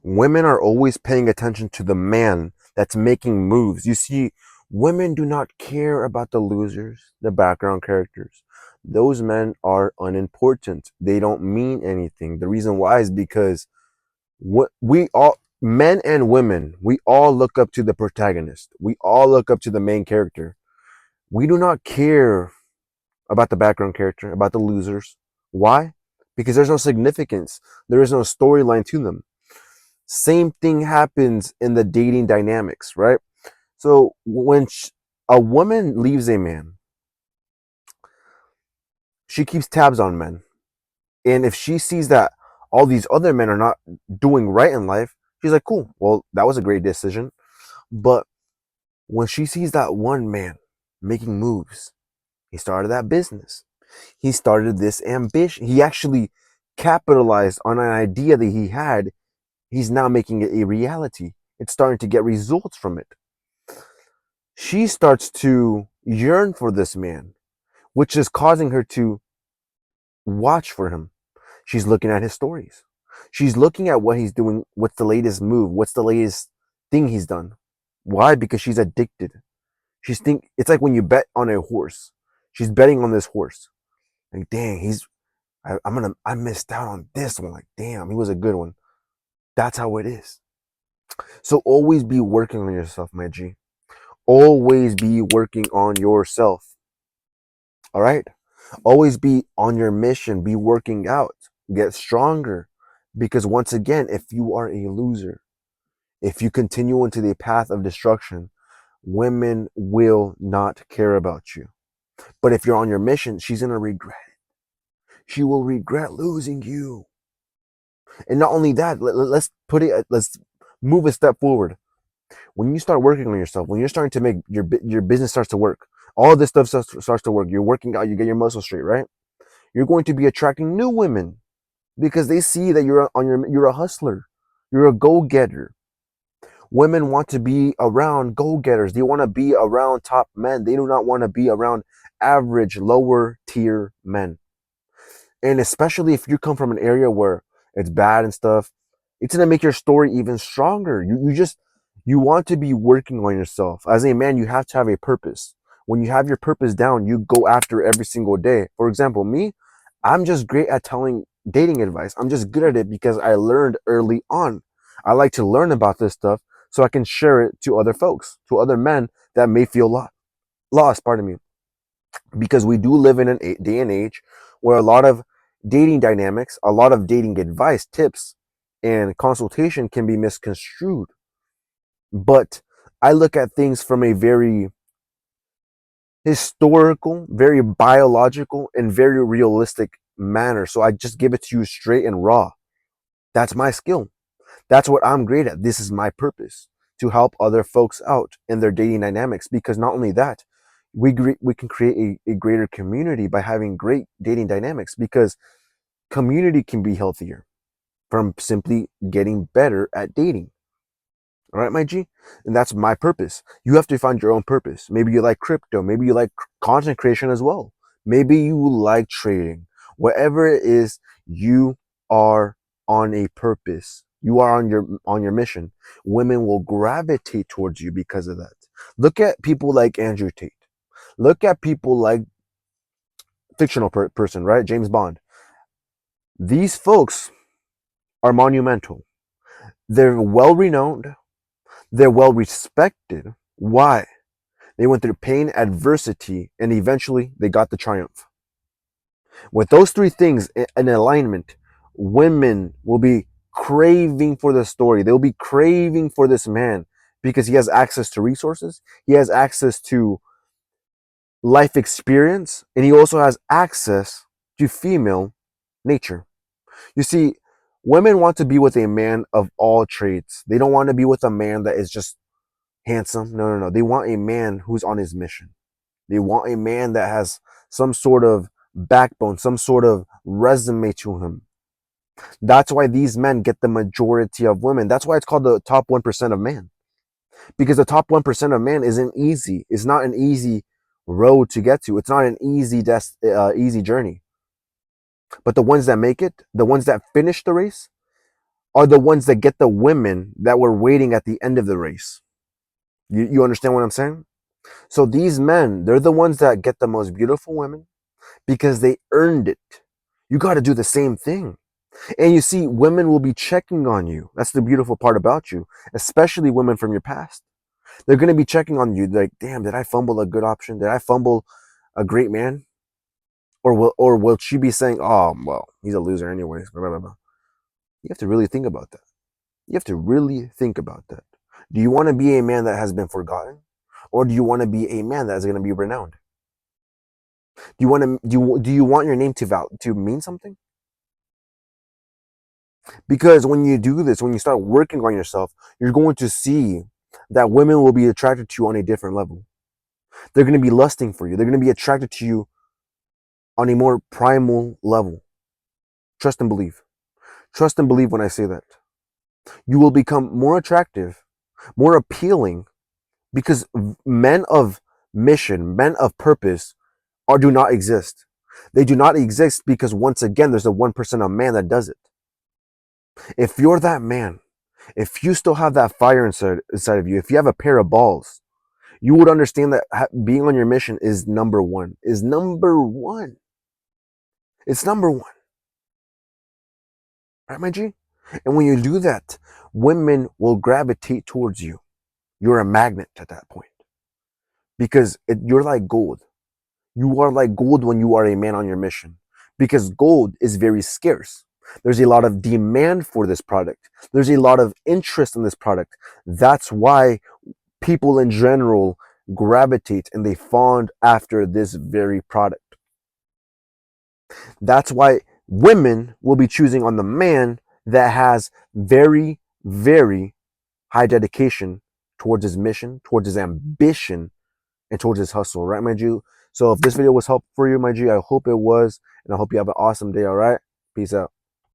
Women are always paying attention to the man that's making moves. You see, women do not care about the losers, the background characters. Those men are unimportant. They don't mean anything. The reason why is because what we all, men and women, we all look up to the protagonist. We all look up to the main character. We do not care about the background character, about the losers. Why? Because there's no significance. There is no storyline to them. Same thing happens in the dating dynamics, right? So when a woman leaves a man, she keeps tabs on men. And if she sees that all these other men are not doing right in life, she's like, cool, well, that was a great decision. But when she sees that one man making moves, he started that business. He started this ambition. He actually capitalized on an idea that he had. He's now making it a reality. It's starting to get results from it. She starts to yearn for this man, which is causing her to watch for him. She's looking at his stories. She's looking at what he's doing. What's the latest move? What's the latest thing he's done? Why? Because she's addicted. It's like when you bet on a horse. She's betting on this horse. Like, dang, I missed out on this one. Like, damn, he was a good one. That's how it is. So always be working on yourself, my G. Always be working on yourself. All right? Always be on your mission. Be working out. Get stronger. Because once again, if you are a loser, if you continue into the path of destruction, women will not care about you. But if you're on your mission, she's going to regret it. She will regret losing you. And not only that, let's move a step forward. When you start working on yourself, when you're starting to make your business starts to work, all this stuff starts to work. You're working out, you get your muscles straight, right? You're going to be attracting new women because they see that you're a hustler, you're a go-getter. Women want to be around go-getters. They want to be around top men. They do not want to be around average, lower tier men. And especially if you come from an area where it's bad and stuff, it's gonna make your story even stronger. You want to be working on yourself. As a man, you have to have a purpose. When you have your purpose down, you go after every single day. For example, me, I'm just great at telling dating advice. I'm just good at it because I learned early on. I like to learn about this stuff so I can share it to other folks, to other men that may feel lost, pardon me. Because we do live in a day and age where a lot of dating dynamics, a lot of dating advice, tips, and consultation can be misconstrued. But I look at things from a very historical, very biological, and very realistic manner. So I just give it to you straight and raw. That's my skill. That's what I'm great at. This is my purpose, to help other folks out in their dating dynamics. Because not only that, we can create a greater community by having great dating dynamics, because community can be healthier from simply getting better at dating. All right, my G? And that's my purpose. You have to find your own purpose. Maybe you like crypto. Maybe you like content creation as well. Maybe you like trading. Whatever it is, you are on a purpose. You are on your mission. Women will gravitate towards you because of that. Look at people like Andrew Tate. Look at people like fictional person, right? James Bond. These folks are monumental. They're well renowned. They're well respected. Why? They went through pain, adversity, and eventually they got the triumph. With those three things in alignment, women will be craving for the story. They'll be craving for this man because he has access to resources, he has access to life experience, and he also has access to female nature. You see, women want to be with a man of all trades. They don't want to be with a man that is just handsome. No, no, no. They want a man who's on his mission. They want a man that has some sort of backbone, some sort of resume to him. That's why these men get the majority of women. That's why it's called the top 1% of man. Because the top 1% of man isn't easy. It's not an easy road to get to. It's not an easy journey. But the ones that make it, the ones that finish the race, are the ones that get the women that were waiting at the end of the race. You understand what I'm saying? So these men, they're the ones that get the most beautiful women because they earned it. You got to do the same thing. And you see, women will be checking on you. That's the beautiful part about you, especially women from your past. They're going to be checking on you like, damn, did I fumble a good option? Did I fumble a great man? Or will she be saying, oh, well, he's a loser anyways, blah, blah, blah. You have to really think about that. You have to really think about that. Do you want to be a man that has been forgotten? Or do you want to be a man that is going to be renowned? Do you want your name to mean something? Because when you do this, when you start working on yourself, you're going to see that women will be attracted to you on a different level. They're going to be lusting for you. They're going to be attracted to you on a more primal level. Trust and believe. Trust and believe when I say that. You will become more attractive, more appealing, because men of mission, men of purpose, do not exist. They do not exist because, once again, there's a 1% of man that does it. If you're that man, if you still have that fire inside of you, if you have a pair of balls, you would understand that being on your mission is number one. Is number one. It's number one. Right, my G? And when you do that, women will gravitate towards you. You're a magnet at that point. Because you're like gold. You are like gold when you are a man on your mission. Because gold is very scarce. There's a lot of demand for this product. There's a lot of interest in this product. That's why people in general gravitate and they fawn after this very product. That's why women will be choosing on the man that has very, very high dedication towards his mission, towards his ambition, and towards his hustle, right, my G? So if this video was helpful for you, my G, I hope it was, and I hope you have an awesome day, all right? Peace out.